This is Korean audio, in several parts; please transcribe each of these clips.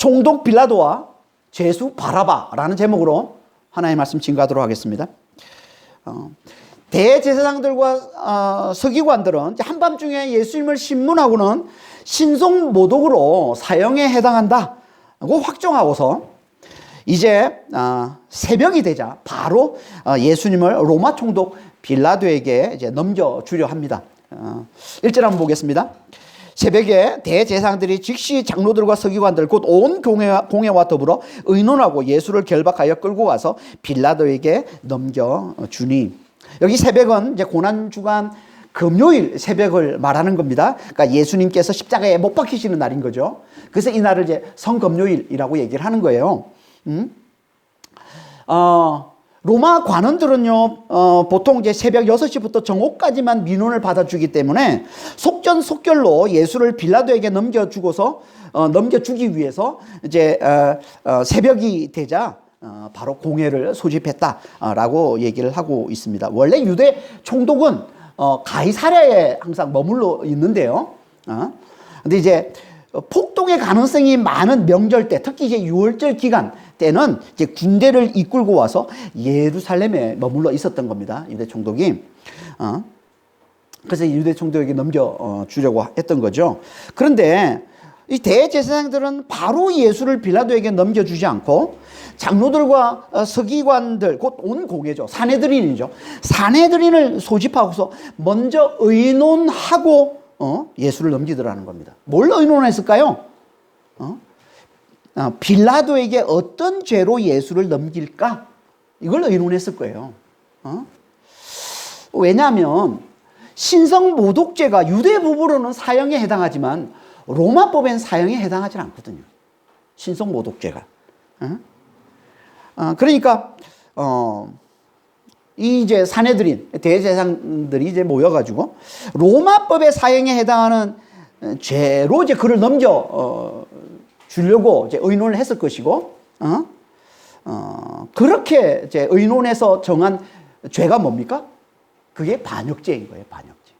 총독 빌라도와 죄수 바라바라는 제목으로 하나님의 말씀 증거하도록 하겠습니다. 대제사장들과 서기관들은 한밤중에 예수님을 신문하고는 신속모독으로 사형에 해당한다고 확정하고서 이제 새벽이 되자 바로 예수님을 로마 총독 빌라도에게 이제 넘겨주려 합니다. 1절 한번 보겠습니다. 새벽에 대제사장들이 즉시 장로들과 서기관들 곧 온 공회와 더불어 의논하고 예수를 결박하여 끌고 가서 빌라도에게 넘겨주니, 여기 새벽은 이제 고난주간 금요일 새벽을 말하는 겁니다. 그러니까 예수님께서 십자가에 못 박히시는 날인 거죠. 그래서 이 날을 이제 성금요일이라고 얘기를 하는 거예요. 로마 관원들은요, 보통 이제 새벽 6시부터 정오까지만 민원을 받아주기 때문에 속전속결로 예수를 빌라도에게 넘겨주기 위해서 이제 새벽이 되자 바로 공회를 소집했다라고 얘기를 하고 있습니다. 원래 유대 총독은 가이사랴에 항상 머물러 있는데요. 근데 이제 폭동의 가능성이 많은 명절 때, 특히 이제 6월절 기간 때는 이제 군대를 이끌고 와서 예루살렘에 머물러 있었던 겁니다. 유대 총독이. 그래서 유대 총독에게 넘겨주려고 했던 거죠. 그런데 이 대제사장들은 바로 예수를 빌라도에게 넘겨주지 않고 장로들과 서기관들, 곧 온 공회죠. 산헤드린이죠. 산헤드린을 소집하고서 먼저 의논하고 예수를 넘기더라는 겁니다. 뭘 의논했을까요? 빌라도에게 어떤 죄로 예수를 넘길까? 이걸 의논했을 거예요. 왜냐하면 신성모독죄가 유대법으로는 사형에 해당하지만 로마법엔 사형에 해당하지 않거든요. 신성모독죄가. 그러니까 이 이제 산헤드린 대제사장들이 이제 모여가지고 로마법의 사형에 해당하는 죄로 이제 그를 주려고 이제 의논을 했을 것이고, 그렇게 이제 의논해서 정한 죄가 뭡니까? 그게 반역죄인 거예요, 반역죄.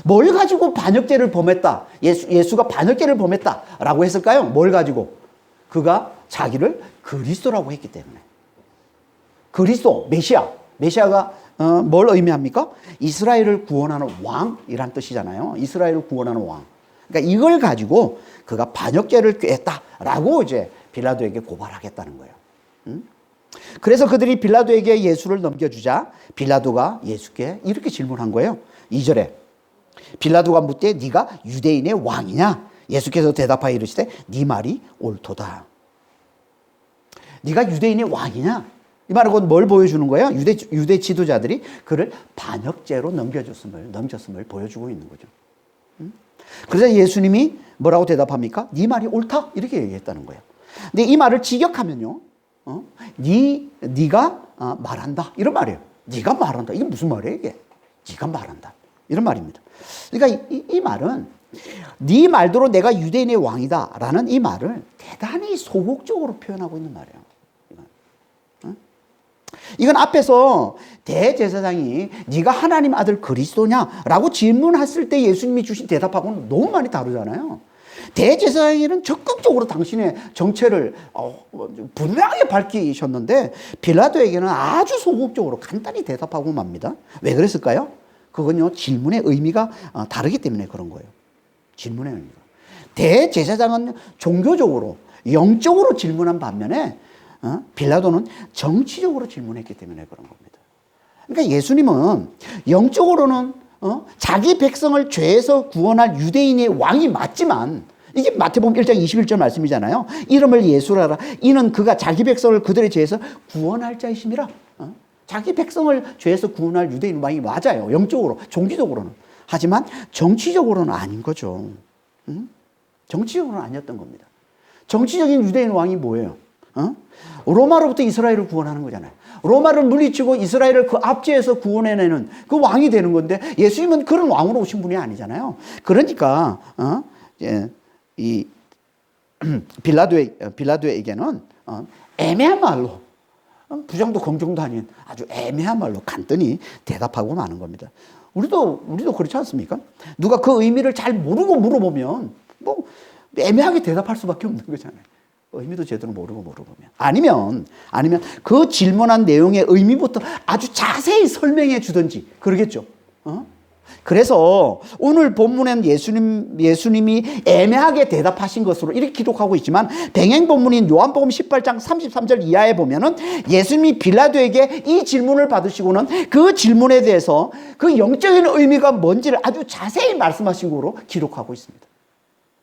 뭘 가지고 반역죄를 범했다? 예수가 반역죄를 범했다라고 했을까요? 뭘 가지고? 그가 자기를 그리스도라고 했기 때문에. 그리스도, 메시아가 뭘 의미합니까? 이스라엘을 구원하는 왕이란 뜻이잖아요. 이스라엘을 구원하는 왕. 그러니까 이걸 가지고 그가 반역죄를 꾀했다라고 이제 빌라도에게 고발하겠다는 거예요. 그래서 그들이 빌라도에게 예수를 넘겨주자 빌라도가 예수께 이렇게 질문한 거예요. 2절에 빌라도가 묻되 네가 유대인의 왕이냐? 예수께서 대답하여 이르시되 네 말이 옳도다. 네가 유대인의 왕이냐? 이 말은 뭘 보여주는 거예요? 유대 지도자들이 그를 반역죄로 넘겼음을 보여주고 있는 거죠. 그래서 예수님이 뭐라고 대답합니까? 네 말이 옳다? 이렇게 얘기했다는 거예요. 근데 이 말을 직역하면요, 네가 말한다 이런 말이에요. 네가 말한다. 이게 무슨 말이에요, 이게? 네가 말한다 이런 말입니다. 그러니까 이 말은 네 말대로 내가 유대인의 왕이다라는 이 말을 대단히 소극적으로 표현하고 있는 말이에요. 이건 앞에서 대제사장이 네가 하나님 아들 그리스도냐라고 질문했을 때 예수님이 주신 대답하고는 너무 많이 다르잖아요. 대제사장에는 적극적으로 당신의 정체를 분명하게 밝히셨는데 빌라도에게는 아주 소극적으로 간단히 대답하고 맙니다. 왜 그랬을까요? 그건요, 질문의 의미가 다르기 때문에 그런 거예요. 질문의 의미가. 대제사장은 종교적으로, 영적으로 질문한 반면에 빌라도는 정치적으로 질문했기 때문에 그런 겁니다. 그러니까 예수님은 영적으로는 자기 백성을 죄에서 구원할 유대인의 왕이 맞지만, 이게 마태복음 1장 21절 말씀이잖아요. 이름을 예수라라. 이는 그가 자기 백성을 그들의 죄에서 구원할 자이심이라. 자기 백성을 죄에서 구원할 유대인 왕이 맞아요. 영적으로, 종기적으로는. 하지만 정치적으로는 아닌 거죠. 정치적으로는 아니었던 겁니다. 정치적인 유대인 왕이 뭐예요? 로마로부터 이스라엘을 구원하는 거잖아요. 로마를 물리치고 이스라엘을 그 압제에서 구원해내는 그 왕이 되는 건데, 예수님은 그런 왕으로 오신 분이 아니잖아요. 그러니까 이 빌라도에게는 애매한 말로, 부정도 긍정도 아닌 아주 애매한 말로 간단히 대답하고 마는 겁니다. 우리도 그렇지 않습니까? 누가 그 의미를 잘 모르고 물어보면 애매하게 대답할 수밖에 없는 거잖아요. 의미도 제대로 모르면. 아니면 그 질문한 내용의 의미부터 아주 자세히 설명해 주든지 그러겠죠. 그래서 오늘 본문엔 예수님이 애매하게 대답하신 것으로 이렇게 기록하고 있지만 병행 본문인 요한복음 18장 33절 이하에 보면은 예수님이 빌라도에게 이 질문을 받으시고는 그 질문에 대해서 그 영적인 의미가 뭔지를 아주 자세히 말씀하신 거로 기록하고 있습니다.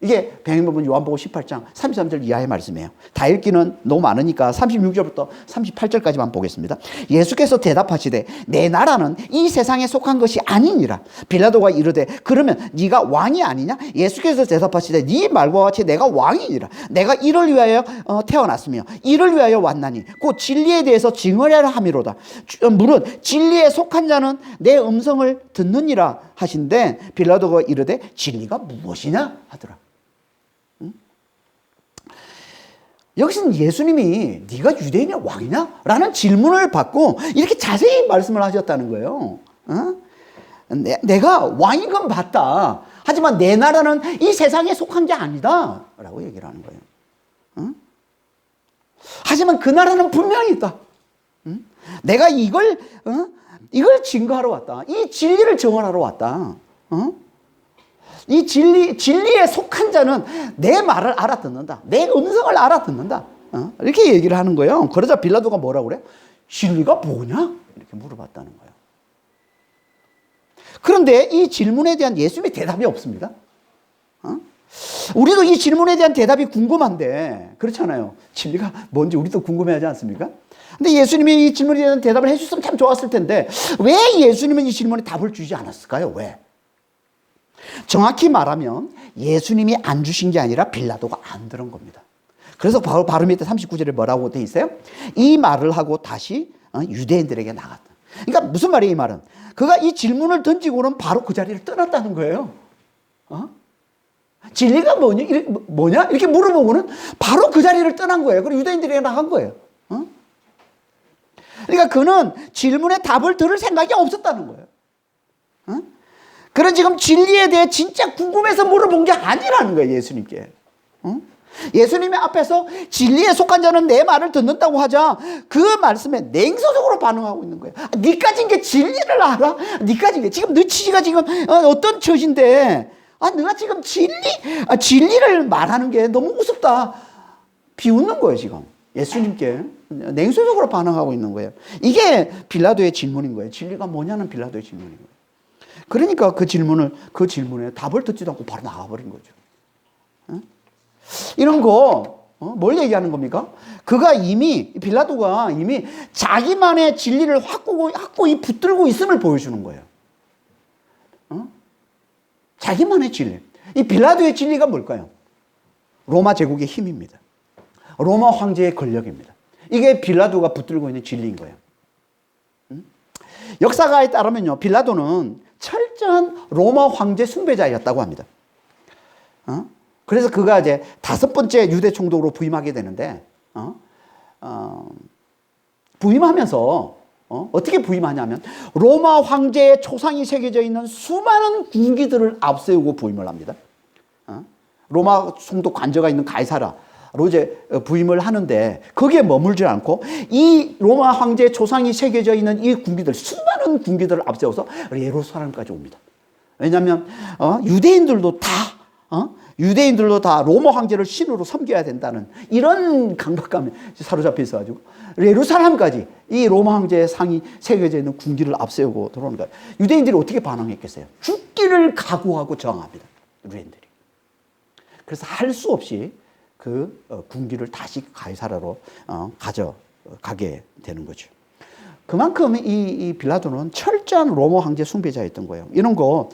이게 병행본문 요한복음 18장 33절 이하의 말씀이에요. 다 읽기는 너무 많으니까 36절부터 38절까지만 보겠습니다. 예수께서 대답하시되 내 나라는 이 세상에 속한 것이 아니니라. 빌라도가 이르되 그러면 네가 왕이 아니냐? 예수께서 대답하시되 네 말과 같이 내가 왕이니라. 내가 이를 위하여 태어났으며 이를 위하여 왔나니 곧 진리에 대해서 증언하려 함이로다. 물은 진리에 속한 자는 내 음성을 듣느니라 하신데 빌라도가 이르되 진리가 무엇이냐 하더라. 여기서는 예수님이 네가 유대인의 왕이냐? 라는 질문을 받고 이렇게 자세히 말씀을 하셨다는 거예요. 내가 왕인 건 맞다. 하지만 내 나라는 이 세상에 속한 게 아니다. 라고 얘기를 하는 거예요. 하지만 그 나라는 분명히 있다. 내가 이걸 증거하러 왔다. 이 진리를 증언하러 왔다. 이 진리에 속한 자는 내 말을 알아듣는다. 내 음성을 알아듣는다. 이렇게 얘기를 하는 거예요. 그러자 빌라도가 뭐라고 그래요? 진리가 뭐냐? 이렇게 물어봤다는 거예요. 그런데 이 질문에 대한 예수님의 대답이 없습니다. 우리도 이 질문에 대한 대답이 궁금한데, 그렇잖아요. 진리가 뭔지 우리도 궁금해하지 않습니까? 근데 예수님이 이 질문에 대한 대답을 해주셨으면 참 좋았을 텐데, 왜 예수님은 이 질문에 답을 주지 않았을까요? 왜? 정확히 말하면 예수님이 안 주신 게 아니라 빌라도가 안 들은 겁니다. 그래서 바로 밑에 39절에 뭐라고 돼 있어요? 이 말을 하고 다시 유대인들에게 나갔다. 그러니까 무슨 말이에요, 이 말은? 그가 이 질문을 던지고는 바로 그 자리를 떠났다는 거예요. 진리가 뭐냐? 이렇게 물어보고는 바로 그 자리를 떠난 거예요. 그리고 유대인들에게 나간 거예요. 그러니까 그는 질문에 답을 들을 생각이 없었다는 거예요. 그런 지금 진리에 대해 진짜 궁금해서 물어본 게 아니라는 거예요, 예수님께. 예수님의 앞에서 진리에 속한 자는 내 말을 듣는다고 하자 그 말씀에 냉소적으로 반응하고 있는 거예요. 니까진 게 진리를 알아? 니까진 게 지금 너 취지가 지금 어떤 처지인데 너가 지금 진리를 말하는 게 너무 우습다. 비웃는 거예요, 지금. 예수님께 냉소적으로 반응하고 있는 거예요. 이게 빌라도의 질문인 거예요. 진리가 뭐냐는 빌라도의 질문인 거예요. 그러니까 그 질문에 답을 듣지도 않고 바로 나가버린 거죠. 이런 거, 뭘 얘기하는 겁니까? 빌라도가 이미 자기만의 진리를 확고히 붙들고 있음을 보여주는 거예요. 자기만의 진리. 이 빌라도의 진리가 뭘까요? 로마 제국의 힘입니다. 로마 황제의 권력입니다. 이게 빌라도가 붙들고 있는 진리인 거예요. 역사가에 따르면요, 빌라도는 철저한 로마 황제 숭배자였다고 합니다. 그래서 그가 이제 5번째 유대 총독으로 부임하게 되는데, 부임하면서, 어떻게 부임하냐면, 로마 황제의 초상이 새겨져 있는 수많은 군기들을 앞세우고 부임을 합니다. 로마 총독 관저가 있는 가이사라로 이제 부임을 하는데, 거기에 머물지 않고, 이 로마 황제의 초상이 새겨져 있는 이 군기들, 수많은 군기들을 앞세워서 예루살렘까지 옵니다. 왜냐하면, 유대인들도 다 로마 황제를 신으로 섬겨야 된다는 이런 강박감에 사로잡혀 있어가지고 예루살렘까지 이 로마 황제의 상이 새겨져 있는 군기를 앞세우고 들어오는 거예요. 유대인들이 어떻게 반응했겠어요? 죽기를 각오하고 저항합니다. 유대인들이. 그래서 할 수 없이 그 군기를 다시 가이사라로 가져가게 되는 거죠. 그만큼 이 빌라도는 철저한 로마 황제 숭배자였던 거예요. 이런 거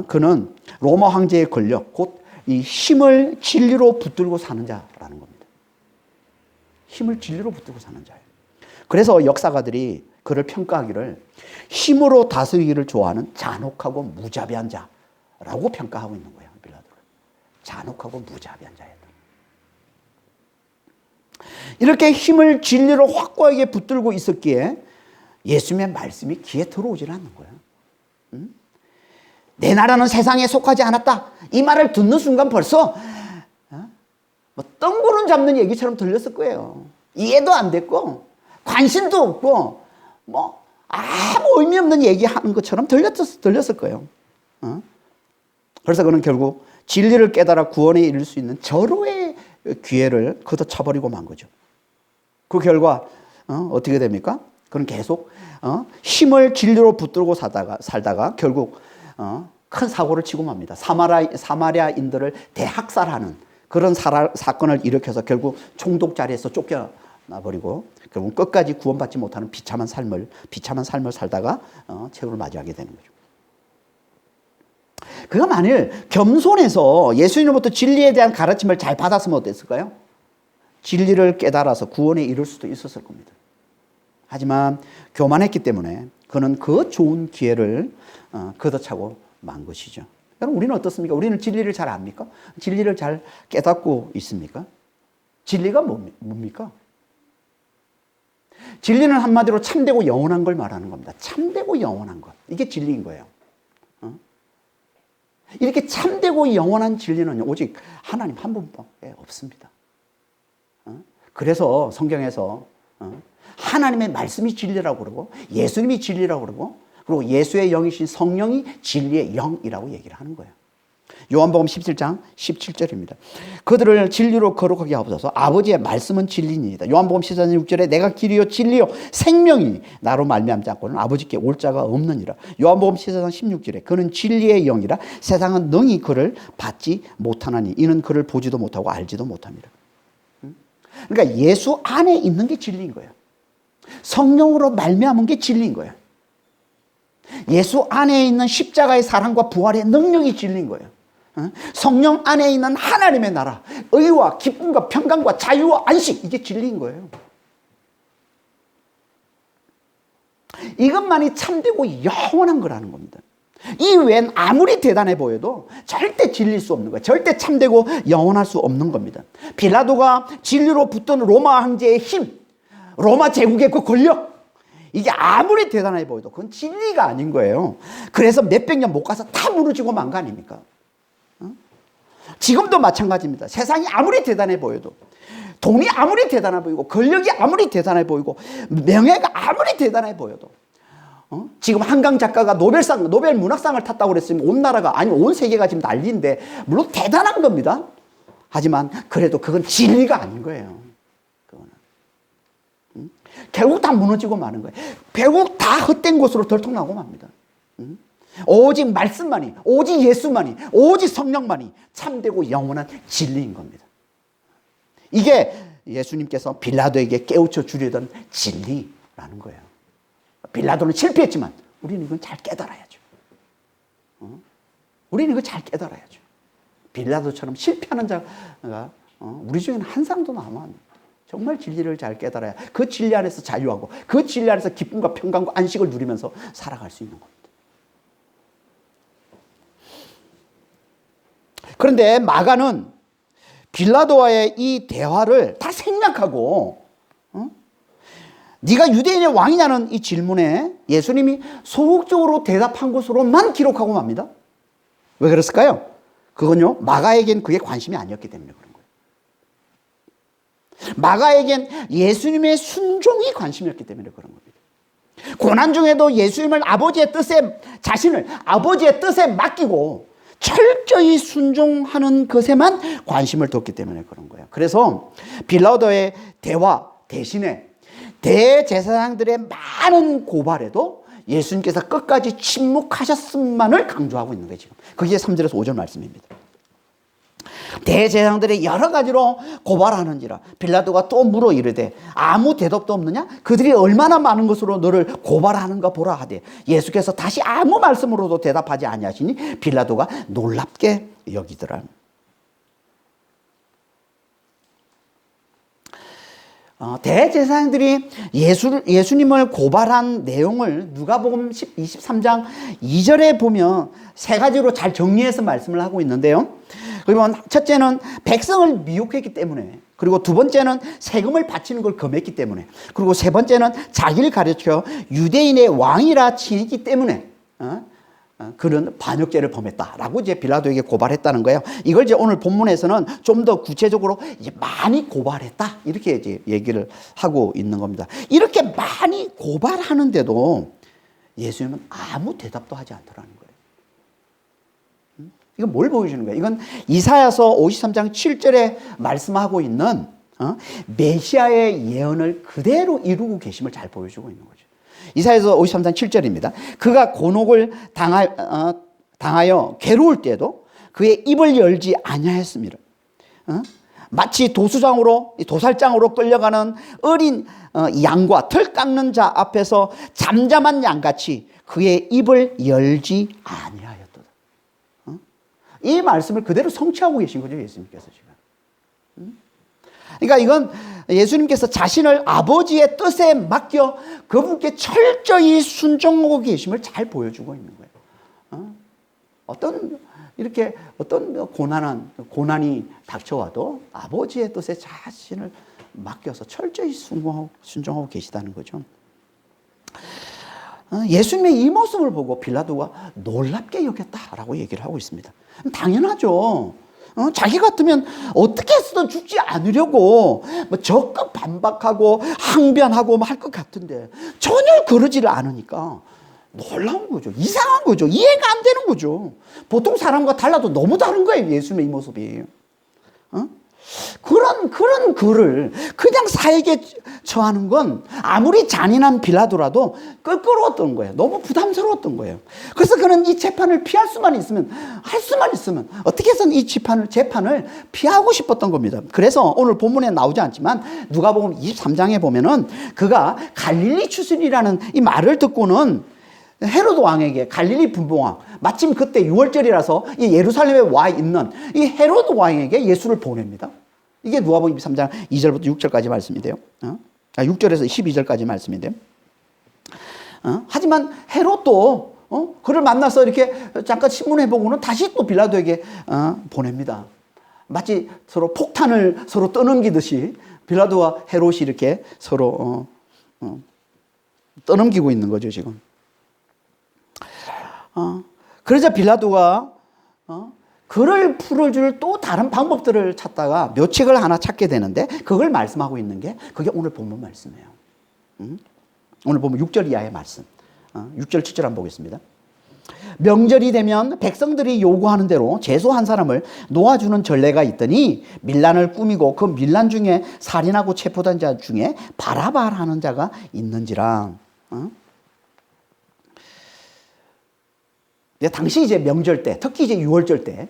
그는 로마 황제의 권력, 곧 이 힘을 진리로 붙들고 사는 자라는 겁니다. 힘을 진리로 붙들고 사는 자예요. 그래서 역사가들이 그를 평가하기를 힘으로 다스리기를 좋아하는 잔혹하고 무자비한 자라고 평가하고 있는 거예요. 빌라도를. 잔혹하고 무자비한 자였다. 이렇게 힘을 진리로 확고하게 붙들고 있었기에 예수님의 말씀이 귀에 들어오질 않는 거예요. 내 나라는 세상에 속하지 않았다. 이 말을 듣는 순간 벌써 뭐 뜬구름 잡는 얘기처럼 들렸을 거예요. 이해도 안 됐고 관심도 없고 뭐 아무 의미 없는 얘기하는 것처럼 들렸을 거예요. 그래서 그는 결국 진리를 깨달아 구원에 이를 수 있는 절호의 기회를 걷어차버리고 만 거죠. 그 결과 어떻게 됩니까? 그는 계속 힘을 진리로 붙들고 살다가 결국 큰 사고를 치고 맙니다. 사마리아인들을 대학살하는 그런 사건을 일으켜서 결국 총독 자리에서 쫓겨나버리고 결국 끝까지 구원받지 못하는 비참한 삶을 살다가 최후를 맞이하게 되는 거죠. 그가 만일 겸손해서 예수님으로부터 진리에 대한 가르침을 잘 받았으면 어땠을까요? 진리를 깨달아서 구원에 이를 수도 있었을 겁니다. 하지만 교만했기 때문에 그는 그 좋은 기회를 걷어차고 만 것이죠. 여러분, 우리는 어떻습니까? 우리는 진리를 잘 압니까? 진리를 잘 깨닫고 있습니까? 진리가 뭡니까? 진리는 한마디로 참되고 영원한 걸 말하는 겁니다. 참되고 영원한 것. 이게 진리인 거예요. 이렇게 참되고 영원한 진리는 오직 하나님 한 분밖에 없습니다. 그래서 성경에서 하나님의 말씀이 진리라고 그러고 예수님이 진리라고 그러고 그리고 예수의 영이신 성령이 진리의 영이라고 얘기를 하는 거예요. 요한복음 17장 17절입니다. 그들을 진리로 거룩하게 하옵소서. 아버지의 말씀은 진리니이다. 요한복음 14장 6절에 내가 길이요 진리요 생명이니 나로 말미암지 않고는 아버지께 올 자가 없느니라. 요한복음 14장 16절에 그는 진리의 영이라 세상은 능히 그를 받지 못하나니 이는 그를 보지도 못하고 알지도 못합니다. 그러니까 예수 안에 있는 게 진리인 거예요. 성령으로 말미암은 게 진리인 거예요. 예수 안에 있는 십자가의 사랑과 부활의 능력이 진리인 거예요. 성령 안에 있는 하나님의 나라, 의와 기쁨과 평강과 자유와 안식, 이게 진리인 거예요. 이것만이 참되고 영원한 거라는 겁니다. 이 외엔 아무리 대단해 보여도 절대 진리일 수 없는 거예요. 절대 참되고 영원할 수 없는 겁니다. 빌라도가 진리로 붙던 로마 황제의 힘, 로마 제국의 그 권력, 이게 아무리 대단해 보여도 그건 진리가 아닌 거예요. 그래서 몇백 년 못 가서 다 무너지고 만 거 아닙니까? 지금도 마찬가지입니다. 세상이 아무리 대단해 보여도, 돈이 아무리 대단해 보이고, 권력이 아무리 대단해 보이고, 명예가 아무리 대단해 보여도, 지금 한강 작가가 노벨 문학상을 탔다고 그랬으면 온 나라가, 아니 온 세계가 지금 난리인데, 물론 대단한 겁니다. 하지만 그래도 그건 진리가 아닌 거예요. 그거는. 결국 다 무너지고 마는 거예요. 결국 다 헛된 곳으로 덜통나고 맙니다. 오직 말씀만이, 오직 예수만이, 오직 성령만이 참되고 영원한 진리인 겁니다. 이게 예수님께서 빌라도에게 깨우쳐 주려던 진리라는 거예요. 빌라도는 실패했지만 우리는 이건 잘 깨달아야죠. 우리는 이거 잘 깨달아야죠. 빌라도처럼 실패하는 자가 우리 중에는 한 사람도 남아. 정말 진리를 잘 깨달아야 그 진리 안에서 자유하고 그 진리 안에서 기쁨과 평강과 안식을 누리면서 살아갈 수 있는 겁니다. 그런데 마가는 빌라도와의 이 대화를 다 생략하고 네가 유대인의 왕이냐는 이 질문에 예수님이 소극적으로 대답한 것으로만 기록하고 맙니다. 왜 그랬을까요? 그건요, 마가에겐 그게 관심이 아니었기 때문에 그런 거예요. 마가에겐 예수님의 순종이 관심이었기 때문에 그런 겁니다. 고난 중에도 예수님을 자신을 아버지의 뜻에 맡기고 철저히 순종하는 것에만 관심을 뒀기 때문에 그런 거예요. 그래서 빌라도의 대화 대신에 대제사장들의 많은 고발에도 예수님께서 끝까지 침묵하셨음만을 강조하고 있는 거예요. 지금 그게 3절에서 5절 말씀입니다. 대제사장들의 여러 가지로 고발하는지라 빌라도가 또 물어 이르되 아무 대답도 없느냐? 그들이 얼마나 많은 것으로 너를 고발하는가 보라 하되 예수께서 다시 아무 말씀으로도 대답하지 아니하시니 빌라도가 놀랍게 여기더라. 대제사장들이 예수님을 고발한 내용을 누가복음 23장 2절에 보면 세 가지로 잘 정리해서 말씀을 하고 있는데요. 그러면 첫째는 백성을 미혹했기 때문에, 그리고 두 번째는 세금을 바치는 걸 금했기 때문에, 그리고 세 번째는 자기를 가르쳐 유대인의 왕이라 치기 때문에 그런 반역죄를 범했다라고 이제 빌라도에게 고발했다는 거예요. 이걸 이제 오늘 본문에서는 좀 더 구체적으로 이제 많이 고발했다 이렇게 이제 얘기를 하고 있는 겁니다. 이렇게 많이 고발하는데도 예수님은 아무 대답도 하지 않더라는 거예요. 이건 뭘 보여주는 거예요? 이건 이사야서 53장 7절에 말씀하고 있는 메시아의 예언을 그대로 이루고 계심을 잘 보여주고 있는 거죠. 이사야서 53장 7절입니다. 그가 곤혹을 당하여 괴로울 때도 그의 입을 열지 아니하였습니다. 마치 도살장으로 끌려가는 어린 양과 털 깎는 자 앞에서 잠잠한 양같이 그의 입을 열지 아니하였도다. 이 말씀을 그대로 성취하고 계신 거죠, 예수님께서 지금. 그러니까 이건 예수님께서 자신을 아버지의 뜻에 맡겨 그분께 철저히 순종하고 계심을 잘 보여주고 있는 거예요. 어떤 고난이 닥쳐와도 아버지의 뜻에 자신을 맡겨서 철저히 순종하고 계시다는 거죠. 예수님의 이 모습을 보고 빌라도가 놀랍게 여겼다라고 얘기를 하고 있습니다. 당연하죠. 자기 같으면 어떻게 해서든 죽지 않으려고 적극 반박하고 항변하고 할 것 같은데 전혀 그러지를 않으니까 놀라운 거죠. 이상한 거죠. 이해가 안 되는 거죠. 보통 사람과 달라도 너무 다른 거예요, 예수님의 이 모습이. 그런 글을 그냥 사에게 처하는 건 아무리 잔인한 빌라도라도 껄끄러웠던 거예요. 너무 부담스러웠던 거예요. 그래서 그는 이 재판을 피할 수만 있으면, 어떻게 해서든 이 재판을 피하고 싶었던 겁니다. 그래서 오늘 본문에 나오지 않지만 누가복음 23장에 보면은 그가 갈릴리 추순이라는 이 말을 듣고는 헤로드 왕에게, 갈릴리 분봉왕, 마침 그때 6월절이라서 이 예루살렘에 와 있는 이 헤로드 왕에게 예수를 보냅니다. 이게 누가복음 23장 2절부터 6절까지 말씀인데요. 6절에서 12절까지 말씀인데요. 하지만 헤롯도 그를 만나서 이렇게 잠깐 신문해보고는 다시 또 빌라도에게 보냅니다. 마치 서로 폭탄을 서로 떠넘기듯이 빌라도와 헤롯이 이렇게 서로 떠넘기고 있는 거죠, 지금. 그러자 빌라도가 그를 풀어줄 또 다른 방법들을 찾다가 묘책을 하나 찾게 되는데 그걸 말씀하고 있는 게 그게 오늘 본문 말씀이에요. 오늘 보면 6절 이하의 말씀. 6절 7절 한번 보겠습니다. 명절이 되면 백성들이 요구하는 대로 제소 한 사람을 놓아주는 전례가 있더니 밀란을 꾸미고 그 밀란 중에 살인하고 체포된 자 중에 바라바라는 자가 있는지라. 당시 이제 명절 때, 특히 이제 6월절 때,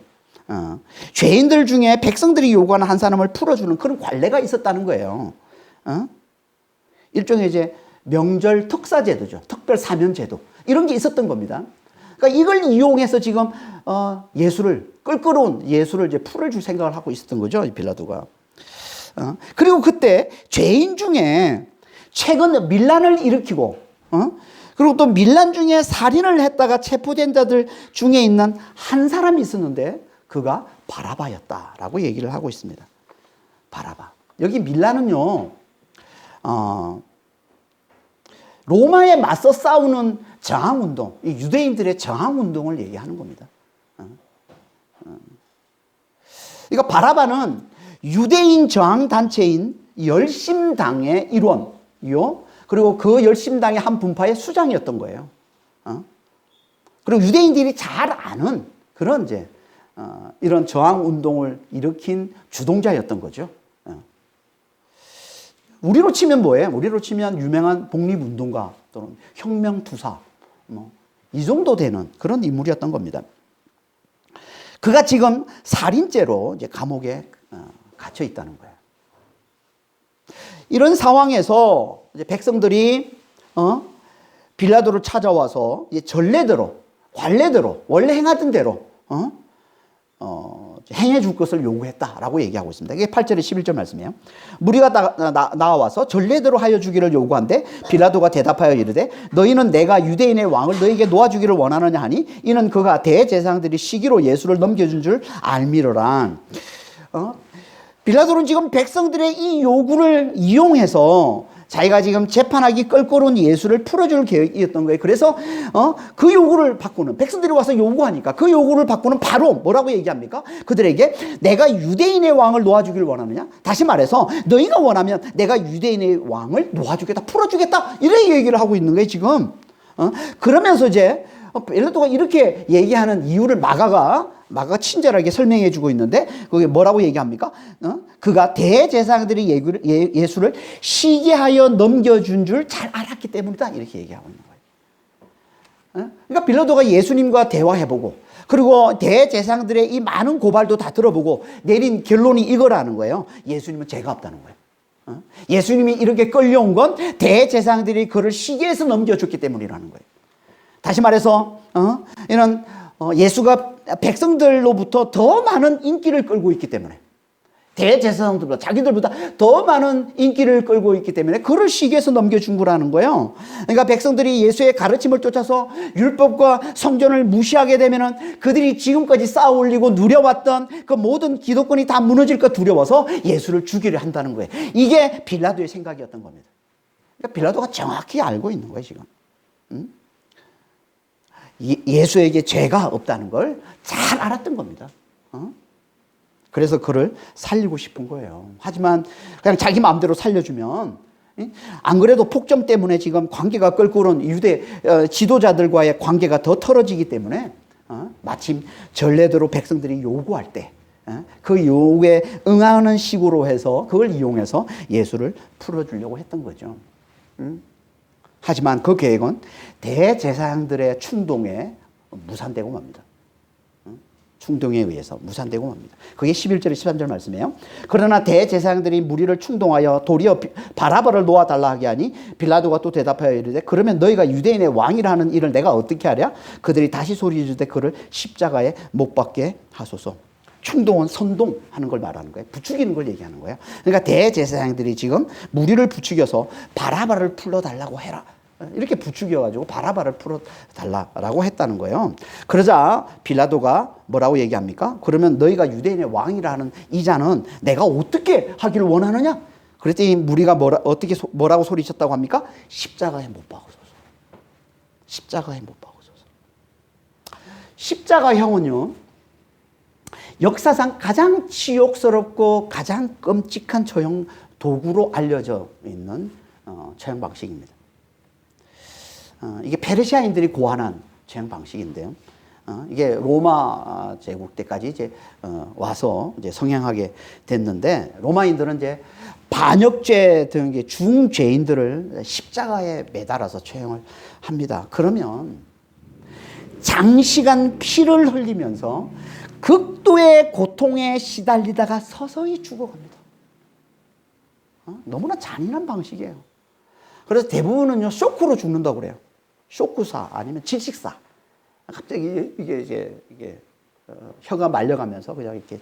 죄인들 중에 백성들이 요구하는 한 사람을 풀어주는 그런 관례가 있었다는 거예요. 일종의 이제 명절 특사제도죠. 특별 사면제도. 이런 게 있었던 겁니다. 그러니까 이걸 이용해서 지금 껄끄러운 예수를 이제 풀어줄 생각을 하고 있었던 거죠, 빌라도가. 그리고 그때 죄인 중에 최근 밀란을 일으키고, 그리고 또 밀란 중에 살인을 했다가 체포된 자들 중에 있는 한 사람이 있었는데 그가 바라바였다라고 얘기를 하고 있습니다. 바라바. 여기 밀란은요, 로마에 맞서 싸우는 저항운동, 유대인들의 저항운동을 얘기하는 겁니다. 그러니까 바라바는 유대인 저항단체인 열심당의 일원이요. 그리고 그 열심당의 한 분파의 수장이었던 거예요. 그리고 유대인들이 잘 아는 그런 이제 이런 저항 운동을 일으킨 주동자였던 거죠. 우리로 치면 뭐예요? 우리로 치면 유명한 독립운동가 또는 혁명투사 이 정도 되는 그런 인물이었던 겁니다. 그가 지금 살인죄로 이제 감옥에 갇혀 있다는 거예요. 이런 상황에서 이제 백성들이 빌라도를 찾아와서 이제 전례대로, 관례대로, 원래 행하던 대로 행해 줄 것을 요구했다라고 얘기하고 있습니다. 이게 8절에 11절 말씀이에요. 무리가 나와서 전례대로 하여 주기를 요구한데 빌라도가 대답하여 이르되 너희는 내가 유대인의 왕을 너희에게 놓아주기를 원하느냐 하니 이는 그가 대제사장들이 시기로 예수를 넘겨준 줄 알미러라. 빌라도는 지금 백성들의 이 요구를 이용해서 자기가 지금 재판하기 껄끄러운 예수를 풀어줄 계획이었던 거예요. 그래서 그 요구를 받고는, 백성들이 와서 요구하니까 그 요구를 받고는 바로 뭐라고 얘기합니까? 그들에게 내가 유대인의 왕을 놓아주길 원하느냐? 다시 말해서 너희가 원하면 내가 유대인의 왕을 놓아주겠다, 풀어주겠다, 이렇게 얘기를 하고 있는 거예요 지금. 그러면서 이제 빌라도가 이렇게 얘기하는 이유를 마가가 친절하게 설명해 주고 있는데, 그게 뭐라고 얘기합니까? 그가 대제사장들이 예수를 시기하여 넘겨준 줄 잘 알았기 때문이다, 이렇게 얘기하고 있는 거예요. 그러니까 빌라도가 예수님과 대화해보고, 그리고 대제사장들의 이 많은 고발도 다 들어보고 내린 결론이 이거라는 거예요. 예수님은 죄가 없다는 거예요. 예수님이 이렇게 끌려온 건 대제사장들이 그를 시기해서 넘겨줬기 때문이라는 거예요. 다시 말해서 이런 예수가 백성들로부터 더 많은 인기를 끌고 있기 때문에, 대제사장들보다, 자기들보다 더 많은 인기를 끌고 있기 때문에 그를 시기해서 넘겨준 거라는 거예요. 그러니까 백성들이 예수의 가르침을 쫓아서 율법과 성전을 무시하게 되면은 그들이 지금까지 쌓아 올리고 누려왔던 그 모든 기득권이 다 무너질 것 두려워서 예수를 죽이려 한다는 거예요. 이게 빌라도의 생각이었던 겁니다. 그러니까 빌라도가 정확히 알고 있는 거예요 지금. 예수에게 죄가 없다는 걸 잘 알았던 겁니다. 그래서 그를 살리고 싶은 거예요. 하지만 그냥 자기 마음대로 살려주면, 안 그래도 폭정 때문에 지금 관계가 껄끄러운 유대 지도자들과의 관계가 더 털어지기 때문에 마침 전례대로 백성들이 요구할 때 그 요구에 응하는 식으로 해서 그걸 이용해서 예수를 풀어주려고 했던 거죠. 하지만 그 계획은 대제사장들의 충동에 무산되고 맙니다. 충동에 의해서 무산되고 맙니다. 그게 11절 13절 말씀이에요. 그러나 대제사장들이 무리를 충동하여 도리어 바라바를 놓아달라 하게 하니 빌라도가 또 대답하여 이르되 그러면 너희가 유대인의 왕이라 하는 일을 내가 어떻게 하랴? 그들이 다시 소리 지르되 그를 십자가에 못 박게 하소서. 충동은 선동하는 걸 말하는 거예요. 부추기는 걸 얘기하는 거예요. 그러니까 대제사장들이 지금 무리를 부추겨서 바라바를 풀어달라고 해라, 이렇게 부추겨가지고 바라바를 풀어달라고 했다는 거예요. 그러자 빌라도가 뭐라고 얘기합니까? 그러면 너희가 유대인의 왕이라는 이 자는 내가 어떻게 하기를 원하느냐? 그랬더니 무리가 뭐라고 소리쳤다고 합니까? 십자가에 못 박으소서. 십자가에 못 박으소서. 십자가형은요, 역사상 가장 치욕스럽고 가장 끔찍한 처형 도구로 알려져 있는 처형 방식입니다. 이게 페르시아인들이 고안한 처형 방식인데요. 이게 로마 제국 때까지 이제 와서 이제 성행하게 됐는데, 로마인들은 이제 반역죄 등의 중죄인들을 십자가에 매달아서 처형을 합니다. 그러면 장시간 피를 흘리면서 극도의 고통에 시달리다가 서서히 죽어갑니다. 너무나 잔인한 방식이에요. 그래서 대부분은요, 쇼크로 죽는다고 그래요. 쇼크사 아니면 질식사. 갑자기 이게 혀가 말려가면서 그냥 이렇게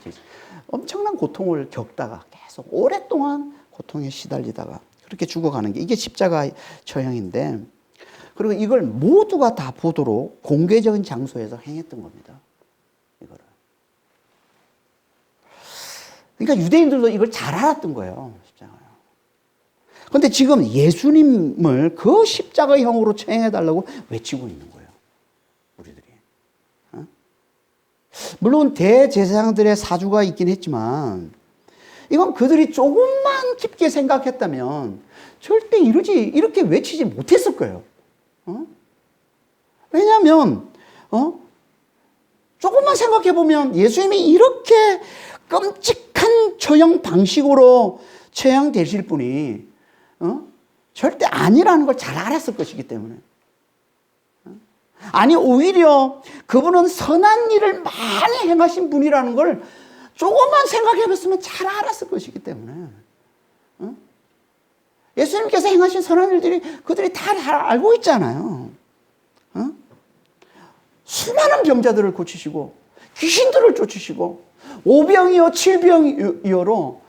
엄청난 고통을 겪다가 계속 오랫동안 고통에 시달리다가 그렇게 죽어가는 게 이게 십자가 처형인데, 그리고 이걸 모두가 다 보도록 공개적인 장소에서 행했던 겁니다. 이거를. 그러니까 유대인들도 이걸 잘 알았던 거예요. 십자가요. 그런데 지금 예수님을 그 십자가형으로 처형해달라고 외치고 있는 거예요. 우리들이. 물론 대제사장들의 사주가 있긴 했지만 이건 그들이 조금만 깊게 생각했다면 절대 이렇게 외치지 못했을 거예요. 왜냐하면 조금만 생각해보면 예수님이 이렇게 끔찍한 처형 방식으로 처형되실 분이 절대 아니라는 걸 잘 알았을 것이기 때문에, 아니 오히려 그분은 선한 일을 많이 행하신 분이라는 걸 조금만 생각해봤으면 잘 알았을 것이기 때문에, 예수님께서 행하신 선한 일들이 그들이 다 알고 있잖아요. 수많은 병자들을 고치시고 귀신들을 쫓으시고 오병이어 칠병이어로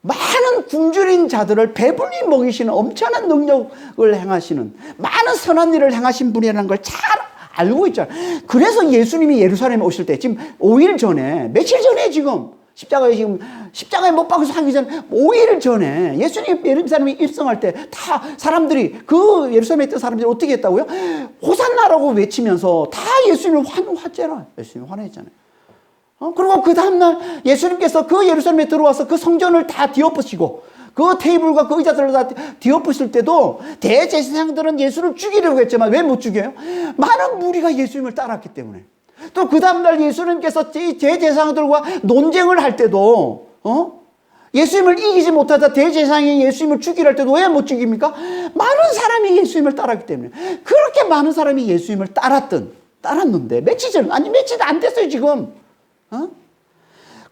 많은 굶주린 자들을 배불리 먹이시는 엄청난 능력을 행하시는, 많은 선한 일을 행하신 분이라는 걸 잘 알고 있잖아요. 그래서 예수님이 예루살렘에 오실 때 지금 5일 전에, 며칠 전에 지금 십자가에 못 박혀서 하기 전 5일 전에 예수님 예루살렘에 입성할 때 다 사람들이 그 예루살렘에 있던 사람들이 어떻게 했다고요? 호산나라고 외치면서 다 예수님을 환호했잖아요. 예수님 환호했잖아요. 그리고 그 다음날 예수님께서 그 예루살렘에 들어와서 그 성전을 다 뒤엎으시고 그 테이블과 그 의자들을 다 뒤엎으실 때도 대제사장들은 예수를 죽이려고 했지만 왜 못 죽여요? 많은 무리가 예수님을 따랐기 때문에. 또 그 다음날 예수님께서 대제사장들과 논쟁을 할 때도 예수님을 이기지 못하다 대제사장이 예수님을 죽이려 할 때도 왜 못 죽입니까? 많은 사람이 예수님을 따랐기 때문에. 그렇게 많은 사람이 예수님을 따랐는데 며칠 안 됐어요 지금.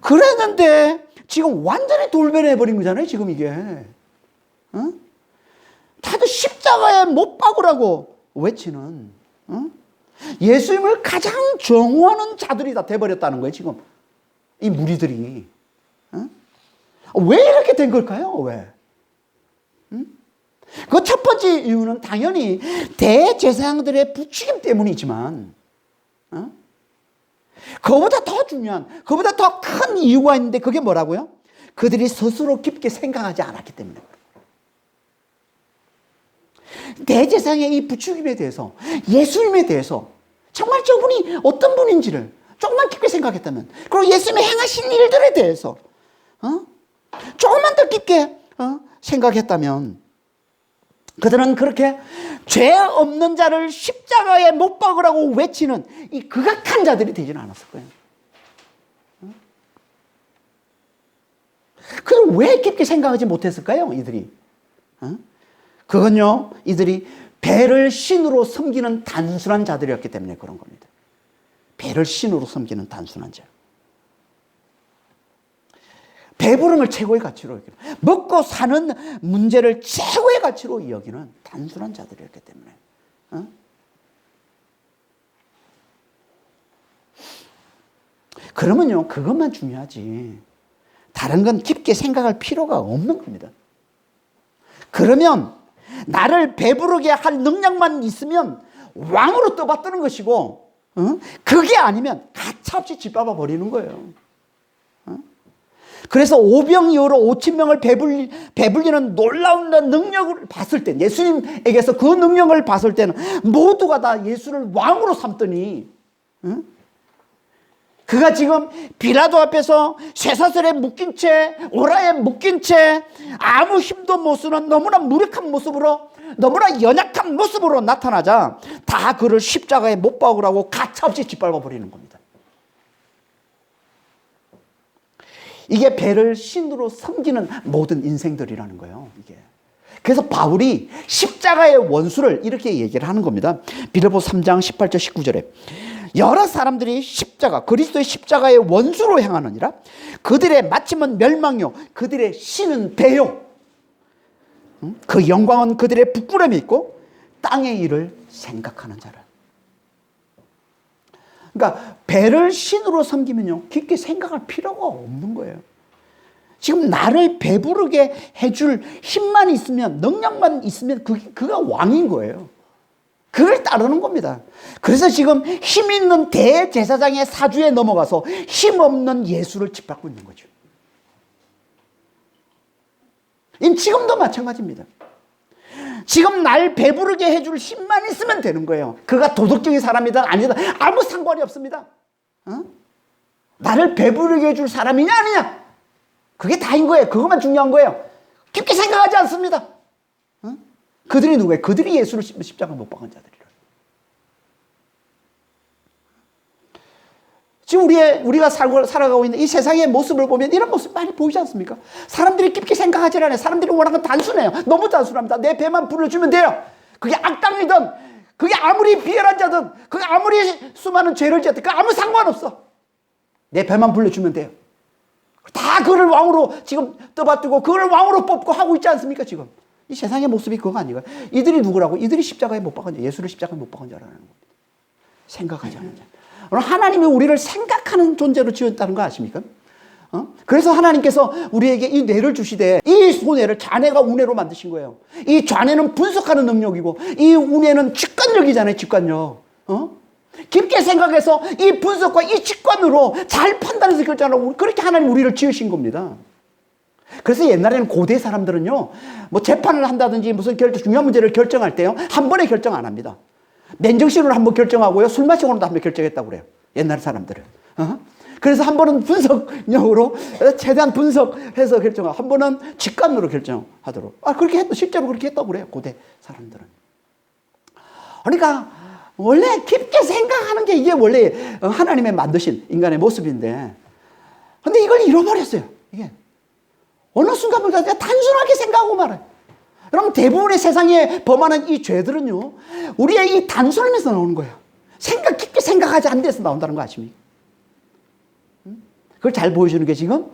그랬는데 지금 완전히 돌변해버린 거잖아요 지금 이게. 다들 십자가에 못 박으라고 외치는 예수님을 가장 정오하는 자들이 다 돼버렸다는 거예요 지금 이 무리들이. 왜 이렇게 된 걸까요? 왜? 그 첫 번째 이유는 당연히 대제사장들의 부추김 때문이지만 그보다 더 중요한, 그보다 더 큰 이유가 있는데 그게 뭐라고요? 그들이 스스로 깊게 생각하지 않았기 때문에. 대제사장의 이 부추김에 대해서, 예수님에 대해서 정말 저분이 어떤 분인지를 조금만 깊게 생각했다면, 그리고 예수님이 행하신 일들에 대해서 조금만 더 깊게 생각했다면, 그들은 그렇게 죄 없는 자를 십자가에 못 박으라고 외치는 이 극악한 자들이 되지는 않았을 거예요. 그럼 왜 깊게 생각하지 못했을까요? 이들이. 그건요, 이들이 배를 신으로 섬기는 단순한 자들이었기 때문에 그런 겁니다. 배를 신으로 섬기는 단순한 자. 배부름을 최고의 가치로 여기는, 먹고 사는 문제를 최고의 가치로 여기는 단순한 자들이었기 때문에. 그러면요, 그것만 중요하지 다른 건 깊게 생각할 필요가 없는 겁니다. 그러면 나를 배부르게 할 능력만 있으면 왕으로 떠받드는 것이고, 그게 아니면 가차없이 짓밟아 버리는 거예요. 그래서 오병이어로 5,000명을 배불리는 놀라운 능력을 봤을 때, 예수님에게서 그 능력을 봤을 때는 모두가 다 예수를 왕으로 삼더니, 그가 지금 빌라도 앞에서 쇠사슬에 묶인 채, 오라에 묶인 채 아무 힘도 못 쓰는 너무나 무력한 모습으로, 너무나 연약한 모습으로 나타나자 다 그를 십자가에 못 박으라고 가차없이 짓밟아 버리는 겁니다. 이게 배를 신으로 섬기는 모든 인생들이라는 거예요. 이게. 그래서 바울이 십자가의 원수를 이렇게 얘기를 하는 겁니다. 빌립보서 3장 18절 19절에 여러 사람들이 그리스도의 십자가의 원수로 행하느니라. 그들의 마침은 멸망요, 그들의 신은 배요. 그 영광은 그들의 부끄러움이 있고 땅의 일을 생각하는 자라. 그러니까 배를 신으로 섬기면요, 깊게 생각할 필요가 없는 거예요. 지금 나를 배부르게 해줄 힘만 있으면, 능력만 있으면 그가 왕인 거예요. 그걸 따르는 겁니다. 그래서 지금 힘 있는 대제사장의 사주에 넘어가서 힘없는 예수를 짓밟고 있는 거죠. 지금도 마찬가지입니다. 지금 날 배부르게 해줄 힘만 있으면 되는 거예요. 그가 도덕적인 사람이든 아니든 아무 상관이 없습니다. 나를 배부르게 해줄 사람이냐 아니냐, 그게 다인 거예요. 그것만 중요한 거예요. 깊게 생각하지 않습니다. 그들이 누구예요? 그들이 예수를 십자가에 못 박은 자들이라. 지금 우리가 살아가고 있는 이 세상의 모습을 보면 이런 모습 많이 보이지 않습니까? 사람들이 깊게 생각하지 않아요. 사람들이 원하는 건 단순해요. 너무 단순합니다. 내 배만 불러주면 돼요. 그게 악당이든, 그게 아무리 비열한 자든, 그게 아무리 수많은 죄를 지었든, 그게 아무 상관없어. 내 배만 불러주면 돼요. 다 그를 왕으로 지금 떠받들고 그를 왕으로 뽑고 하고 있지 않습니까 지금? 이 세상의 모습이 그거 아니에요. 이들이 누구라고? 이들이 십자가에 못 박은 자, 예수를 십자가에 못 박은 자라는 겁니다. 생각하지 않는 자. 하나님이 우리를 생각하는 존재로 지었다는 거 아십니까? 그래서 하나님께서 우리에게 이 뇌를 주시되, 이 소뇌를 좌뇌가 우뇌로 만드신 거예요. 이 좌뇌는 분석하는 능력이고 이 우뇌는 직관력이잖아요. 직관력. 깊게 생각해서 이 분석과 이 직관으로 잘 판단해서 결정하라고 그렇게 하나님 우리를 지으신 겁니다. 그래서 옛날에는 고대 사람들은요, 뭐 재판을 한다든지 무슨 중요한 문제를 결정할 때요, 한 번에 결정 안 합니다. 맨정신으로 한 번 결정하고요, 술 마시고도 한 번 결정했다고 그래요. 옛날 사람들은. 그래서 한 번은 분석력으로 최대한 분석해서 결정하고, 한 번은 직관으로 결정하도록. 그렇게 실제로 그렇게 했다고 그래요, 고대 사람들은. 그러니까 원래 깊게 생각하는 게 이게 원래 하나님의 만드신 인간의 모습인데, 근데 이걸 잃어버렸어요. 이게 어느 순간부터 단순하게 생각하고 말아요. 그럼 대부분의 세상에 범하는 이 죄들은요, 우리의 이 단순함에서 나오는 거예요. 깊게 생각하지 않는 데서 나온다는 거 아십니까? 그걸 잘 보여주는 게 지금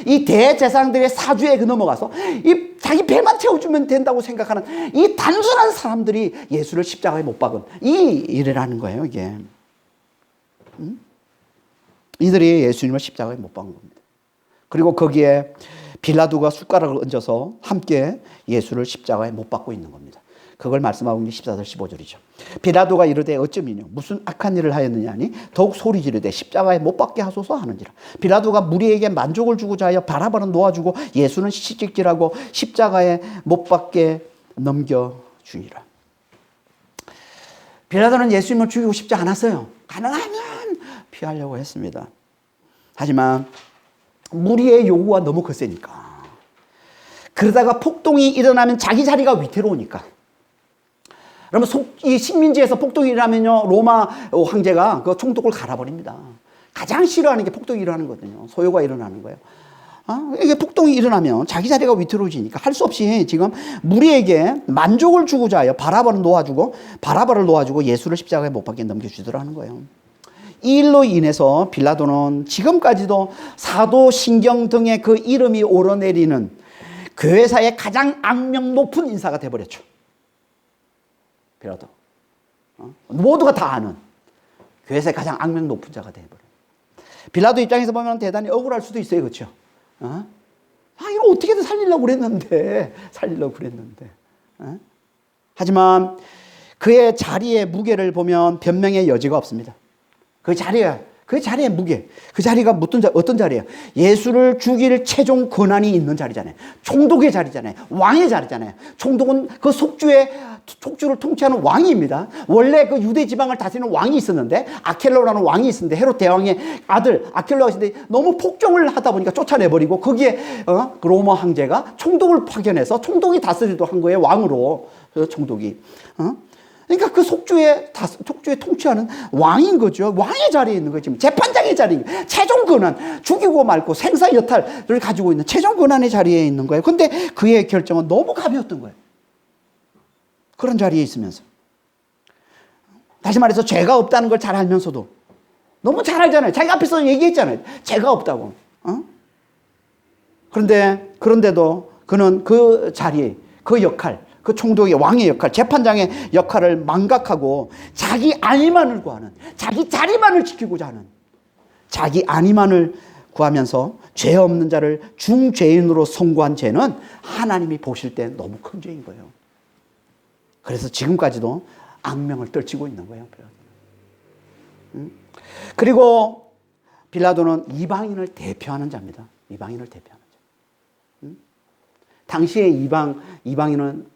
이 대제사장들의 사주에 넘어가서 이 자기 배만 채워주면 된다고 생각하는 이 단순한 사람들이 예수를 십자가에 못 박은 이 일이라는 거예요, 이게. 이들이 예수님을 십자가에 못 박은 겁니다. 그리고 거기에 빌라도가 숟가락을 얹어서 함께 예수를 십자가에 못 박고 있는 겁니다. 그걸 말씀하고 있는 게 14절 15절이죠. 빌라도가 이르되 어쩌미뇨 무슨 악한 일을 하였느냐 하니 더욱 소리 지르되 십자가에 못 박게 하소서 하는지라. 빌라도가 무리에게 만족을 주고자 하여 바라바는 놓아주고 예수는 시직질하고 십자가에 못 박게 넘겨주니라. 빌라도는 예수님을 죽이고 싶지 않았어요. 가능하면 피하려고 했습니다. 하지만 무리의 요구가 너무 거세니까, 그러다가 폭동이 일어나면 자기 자리가 위태로우니까. 그러면 이 식민지에서 폭동이 일어나면요, 로마 황제가 그 총독을 갈아버립니다. 가장 싫어하는 게 폭동이 일어나는 거거든요. 소요가 일어나는 거예요. 이게 폭동이 일어나면 자기 자리가 위태로워지니까 할 수 없이 지금 무리에게 만족을 주고자 하여 바라바를 놓아주고 예수를 십자가에 못 박게 넘겨주더라는 거예요. 이 일로 인해서 빌라도는 지금까지도 사도신경 등의 그 이름이 오르내리는 교회사의 가장 악명 높은 인사가 되어버렸죠. 빌라도. 모두가 다 아는 교회사의 가장 악명 높은 자가 되어버려요. 빌라도 입장에서 보면 대단히 억울할 수도 있어요. 그렇죠? 이거 어떻게든 살리려고 그랬는데. 하지만 그의 자리의 무게를 보면 변명의 여지가 없습니다. 그 자리의 무게, 그 자리가 어떤 자리예요? 예수를 죽일 최종 권한이 있는 자리잖아요. 총독의 자리잖아요. 왕의 자리잖아요. 총독은 그 속주를 통치하는 왕입니다. 원래 그 유대 지방을 다스리는 왕이 있었는데, 아켈로라는 왕이 있었는데, 헤롯 대왕의 아들 아켈로가 있었는데 너무 폭정을 하다 보니까 쫓아내버리고, 거기에 로마 황제가 총독을 파견해서 총독이 다스리도록 한 거예요. 왕으로. 총독이. 그러니까 그 속주에 통치하는 왕인 거죠. 왕의 자리에 있는 거죠. 재판장의 자리인 거예요. 최종 권한, 죽이고 말고 생사 여탈을 가지고 있는 최종 권한의 자리에 있는 거예요. 근데 그의 결정은 너무 가벼웠던 거예요. 그런 자리에 있으면서. 다시 말해서 죄가 없다는 걸 잘 알면서도, 너무 잘 알잖아요. 자기 앞에서 얘기했잖아요. 죄가 없다고. 그런데도 그는 그 자리에, 그 역할, 그 총독의 왕의 역할, 재판장의 역할을 망각하고 자기 안위만을 구하는, 자기 자리만을 지키고자 하는, 자기 안위만을 구하면서 죄 없는 자를 중죄인으로 선고한 죄는 하나님이 보실 때 너무 큰 죄인 거예요. 그래서 지금까지도 악명을 떨치고 있는 거예요. 그리고 빌라도는 이방인을 대표하는 자입니다. 이방인을 대표하는 자. 당시에 이방인은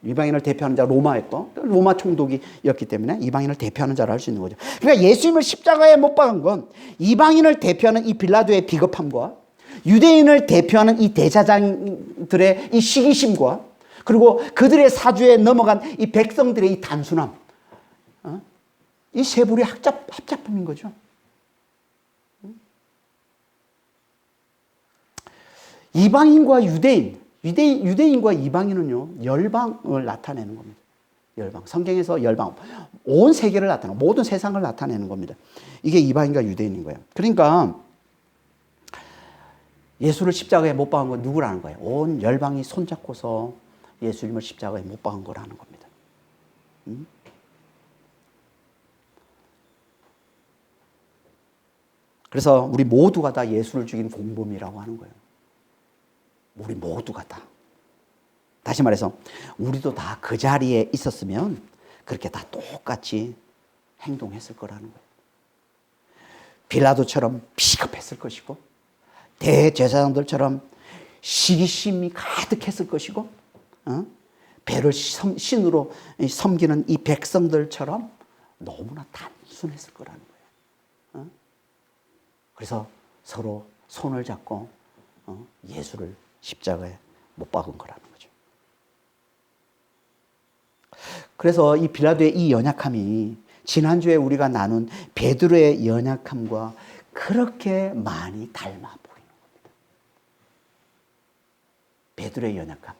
이방인을 대표하는 자 로마였고, 로마 총독이었기 때문에 이방인을 대표하는 자를 할 수 있는 거죠. 그러니까 예수님을 십자가에 못 박은 건 이방인을 대표하는 이 빌라도의 비겁함과 유대인을 대표하는 이 대제사장들의 이 시기심과, 그리고 그들의 사주에 넘어간 이 백성들의 이 단순함, 이 세 불의 합작품인 거죠. 이방인과 유대인과 이방인은요, 열방을 나타내는 겁니다. 열방. 성경에서 열방. 온 세계를 나타내는, 모든 세상을 나타내는 겁니다. 이게 이방인과 유대인인 거예요. 그러니까 예수를 십자가에 못 박은 건 누구라는 거예요? 온 열방이 손잡고서 예수님을 십자가에 못 박은 거라는 겁니다. 그래서 우리 모두가 다 예수를 죽인 공범이라고 하는 거예요. 우리 모두가 다. 다시 말해서 우리도 다 그 자리에 있었으면 그렇게 다 똑같이 행동했을 거라는 거예요. 빌라도처럼 비겁했을 것이고, 대제사장들처럼 시기심이 가득했을 것이고, 배를 신으로 섬기는 이 백성들처럼 너무나 단순했을 거라는 거예요. 그래서 서로 손을 잡고 예수를 십자가에 못 박은 거라는 거죠. 그래서 이 빌라도의 이 연약함이 지난주에 우리가 나눈 베드로의 연약함과 그렇게 많이 닮아 보이는 겁니다. 베드로의 연약함.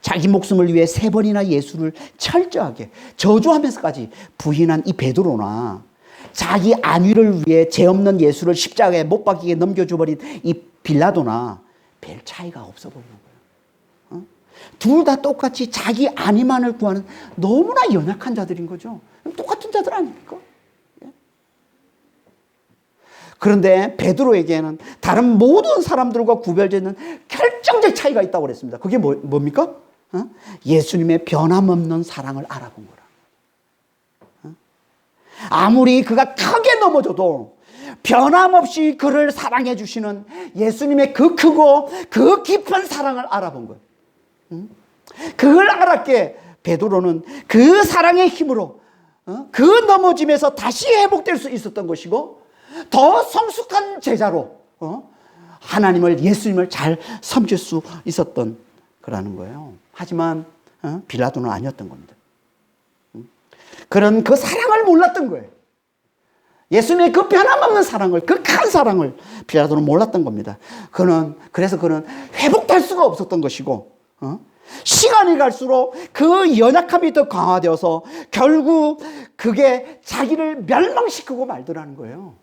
자기 목숨을 위해 3번이나 예수를 철저하게 저주하면서까지 부인한 이 베드로나 자기 안위를 위해 죄 없는 예수를 십자가에 못 박히게 넘겨줘버린 이 빌라도나 별 차이가 없어 보이는 거예요. 둘 다 똑같이 자기 안위만을 구하는 너무나 연약한 자들인 거죠. 똑같은 자들 아닙니까? 그런데 베드로에게는 다른 모든 사람들과 구별되는 결정적 차이가 있다고 그랬습니다. 그게 뭡니까? 예수님의 변함없는 사랑을 알아본 거라. 아무리 그가 크게 넘어져도 변함없이 그를 사랑해 주시는 예수님의 그 크고 그 깊은 사랑을 알아본 거예요. 그걸 알았기에 베드로는 그 사랑의 힘으로 그 넘어짐에서 다시 회복될 수 있었던 것이고, 더 성숙한 제자로 하나님을, 예수님을 잘 섬길 수 있었던 거라는 거예요. 하지만 빌라도는 아니었던 겁니다. 그런 그 사랑을 몰랐던 거예요. 예수님의 그 변함없는 사랑을, 그 큰 사랑을 빌라도는 몰랐던 겁니다. 그래서 그는 회복될 수가 없었던 것이고, 시간이 갈수록 그 연약함이 더 강화되어서 결국 그게 자기를 멸망시키고 말더라는 거예요.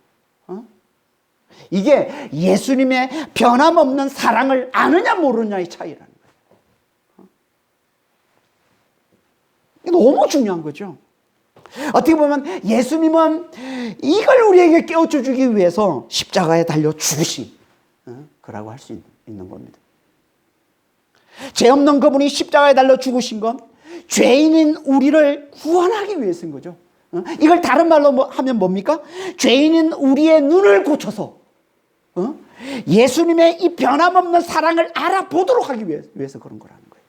이게 예수님의 변함없는 사랑을 아느냐 모르느냐의 차이라는 거예요. 너무 중요한 거죠. 어떻게 보면 예수님은 이걸 우리에게 깨우쳐 주기 위해서 십자가에 달려 죽으신 거라고 할 수 있는 겁니다. 죄 없는 그분이 십자가에 달려 죽으신 건 죄인인 우리를 구원하기 위해서인 거죠. 이걸 다른 말로 하면 뭡니까? 죄인인 우리의 눈을 고쳐서 예수님의 이 변함없는 사랑을 알아보도록 하기 위해서 그런 거라는 거예요.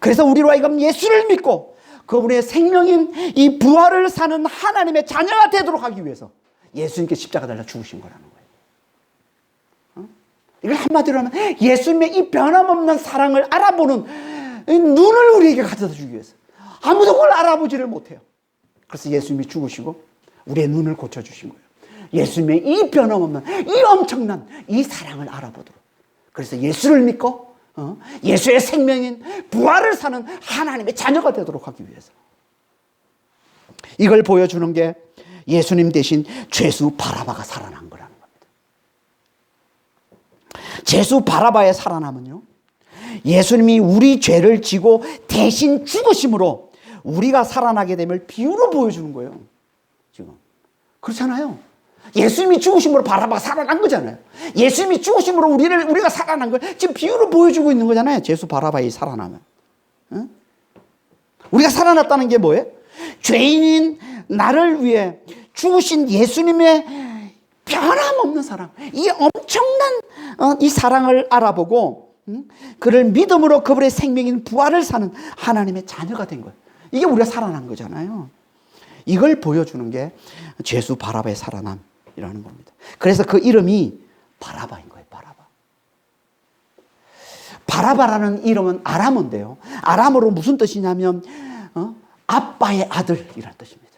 그래서 우리로 하여금 예수를 믿고 그분의 생명인 이 부활을 사는 하나님의 자녀가 되도록 하기 위해서 예수님께 십자가 달려 죽으신 거라는 거예요. 이걸 한마디로 하면 예수님의 이 변함없는 사랑을 알아보는 눈을 우리에게 가져다 주기 위해서. 아무도 그걸 알아보지를 못해요. 그래서 예수님이 죽으시고 우리의 눈을 고쳐주신 거예요. 예수님의 이 변함없는 이 엄청난 이 사랑을 알아보도록. 그래서 예수를 믿고 예수의 생명인 부활을 사는 하나님의 자녀가 되도록 하기 위해서. 이걸 보여주는 게 예수님 대신 죄수 바라바가 살아난 거라는 겁니다. 죄수 바라바의 살아남은요, 예수님이 우리 죄를 지고 대신 죽으심으로 우리가 살아나게 됨을 비유로 보여주는 거예요. 지금 그렇잖아요. 예수님이 죽으심으로 바라바가 살아난 거잖아요. 예수님이 죽으심으로 우리가 살아난 걸 지금 비유로 보여주고 있는 거잖아요. 죄수 바라바의 살아나면. 우리가 살아났다는 게 뭐예요? 죄인인 나를 위해 죽으신 예수님의 변함없는 사랑, 이 엄청난 이 사랑을 알아보고 그를 믿음으로 그분의 생명인 부활을 사는 하나님의 자녀가 된 거예요. 이게 우리가 살아난 거잖아요. 이걸 보여주는 게 죄수 바라바의 살아남이라는 겁니다. 그래서 그 이름이 바라바인 거예요. 바라바. 바라바라는 이름은 아람어인데요. 아람어로 무슨 뜻이냐면 아빠의 아들이라는 뜻입니다.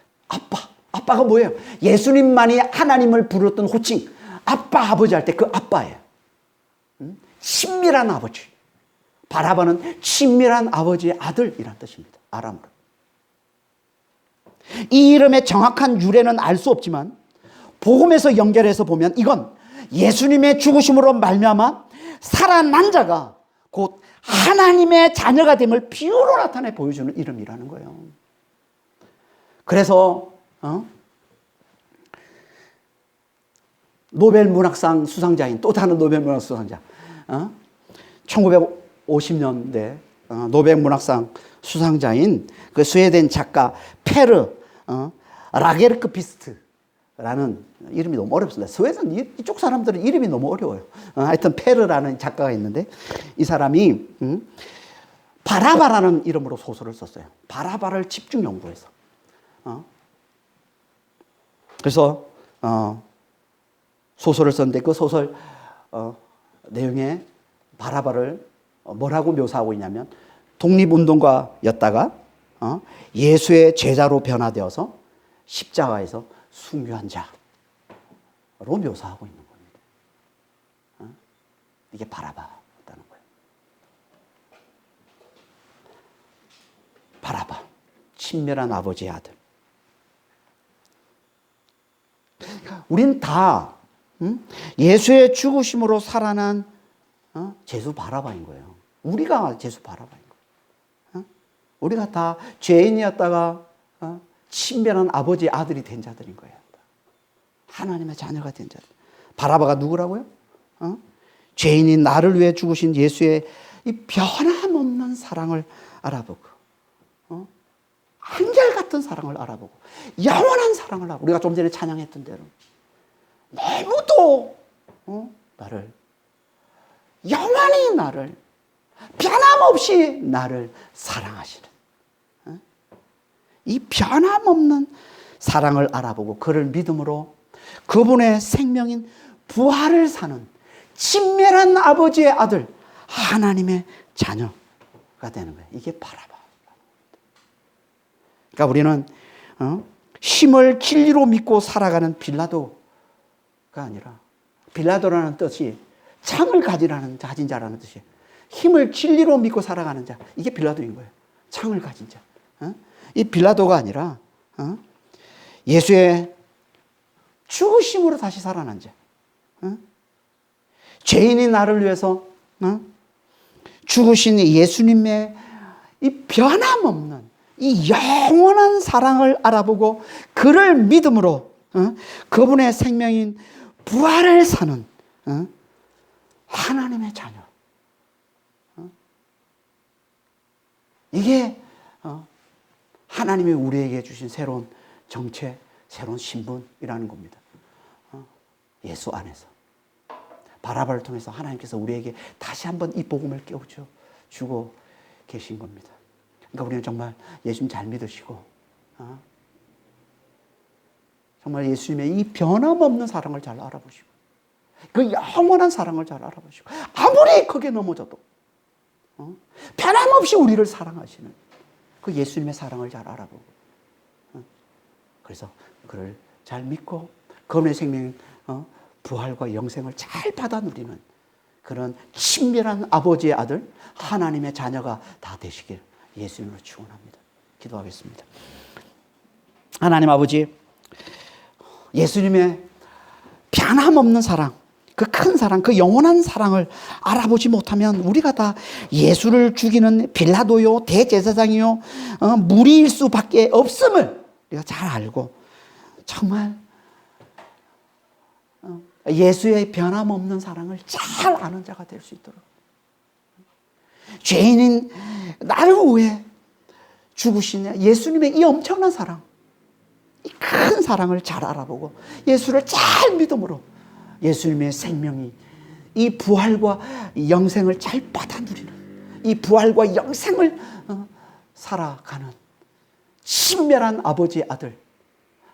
아빠가 뭐예요? 예수님만이 하나님을 부르던 호칭, 아빠, 아버지 할 때 그 아빠예요. 친밀한 아버지. 바라바는 친밀한 아버지의 아들이라는 뜻입니다. 아람어로. 이 이름의 정확한 유래는 알 수 없지만 복음에서 연결해서 보면 이건 예수님의 죽으심으로 말미암아 살아난 자가 곧 하나님의 자녀가 됨을 비유로 나타내 보여주는 이름이라는 거예요. 그래서 노벨 문학상 수상자인 또 다른 노벨 문학 수상자, 1950년대 노벨 문학상 수상자인 그 스웨덴 작가 페르 라게르크비스트라는 이름이 너무 어렵습니다. 스웨덴 이쪽 사람들은 이름이 너무 어려워요. 하여튼 페르라는 작가가 있는데 이 사람이 바라바라는 이름으로 소설을 썼어요. 바라바를 집중 연구해서. 그래서 소설을 썼는데 그 소설 내용에 바라바를 뭐라고 묘사하고 있냐면 독립운동가였다가 예수의 제자로 변화되어서 십자가에서 순교한 자로 묘사하고 있는 겁니다. 이게 바라바다는 거예요. 바라바, 친밀한 아버지의 아들. 우린 다 예수의 죽으심으로 살아난 제수 바라바인 거예요. 우리가 제수 바라바인 거예요. 우리가 다 죄인이었다가 친밀한 아버지의 아들이 된 자들인 거예요. 하나님의 자녀가 된 자들. 바라바가 누구라고요? 죄인인 나를 위해 죽으신 예수의 이 변함없는 사랑을 알아보고 한결같은 사랑을 알아보고 영원한 사랑을 알아보고 우리가 좀 전에 찬양했던 대로 너무도 나를 영원히 나를 변함없이 나를 사랑하시는 이 변함없는 사랑을 알아보고 그를 믿음으로 그분의 생명인 부활을 사는 친밀한 아버지의 아들 하나님의 자녀가 되는 거예요. 이게 바라바. 그러니까 우리는 힘을 진리로 믿고 살아가는 빌라도가 아니라 빌라도라는 뜻이 창을 가진 자라는 뜻이에요. 힘을 진리로 믿고 살아가는 자. 이게 빌라도인 거예요. 창을 가진 자. 이 빌라도가 아니라 예수의 죽으심으로 다시 살아난 자. 죄인인 나를 위해서 죽으신 예수님의 이 변함없는 이 영원한 사랑을 알아보고 그를 믿음으로 그분의 생명인 부활을 사는 하나님의 자녀. 이게 하나님이 우리에게 주신 새로운 정체, 새로운 신분이라는 겁니다. 예수 안에서. 바라바를 통해서 하나님께서 우리에게 다시 한번 이 복음을 깨우쳐주고 계신 겁니다. 그러니까 우리는 정말 예수님 잘 믿으시고 정말 예수님의 이 변함없는 사랑을 잘 알아보시고 그 영원한 사랑을 잘 알아보시고 아무리 크게 넘어져도 변함없이 우리를 사랑하시는 그 예수님의 사랑을 잘 알아보고 그래서 그를 잘 믿고 그분의 생명인 부활과 영생을 잘 받아 누리는 그런 친밀한 아버지의 아들 하나님의 자녀가 다 되시길 예수님으로 축원합니다. 기도하겠습니다. 하나님 아버지, 예수님의 변함없는 사랑, 그 큰 사랑, 그 영원한 사랑을 알아보지 못하면 우리가 다 예수를 죽이는 빌라도요, 대제사장이요, 무리일 수밖에 없음을 우리가 잘 알고 정말 예수의 변함없는 사랑을 잘 아는 자가 될 수 있도록 죄인인 나를 위해 죽으신 예수님의 이 엄청난 사랑, 이 큰 사랑을 잘 알아보고 예수를 잘 믿음으로 예수님의 생명이 이 부활과 영생을 잘 받아 누리는 이 부활과 영생을 살아가는 친밀한 아버지의 아들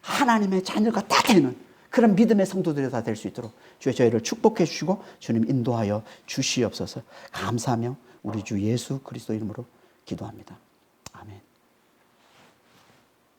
하나님의 자녀가 다 되는 그런 믿음의 성도들이 다 될 수 있도록 주여 저희를 축복해 주시고 주님 인도하여 주시옵소서. 감사하며 우리 주 예수 그리스도 이름으로 기도합니다. 아멘.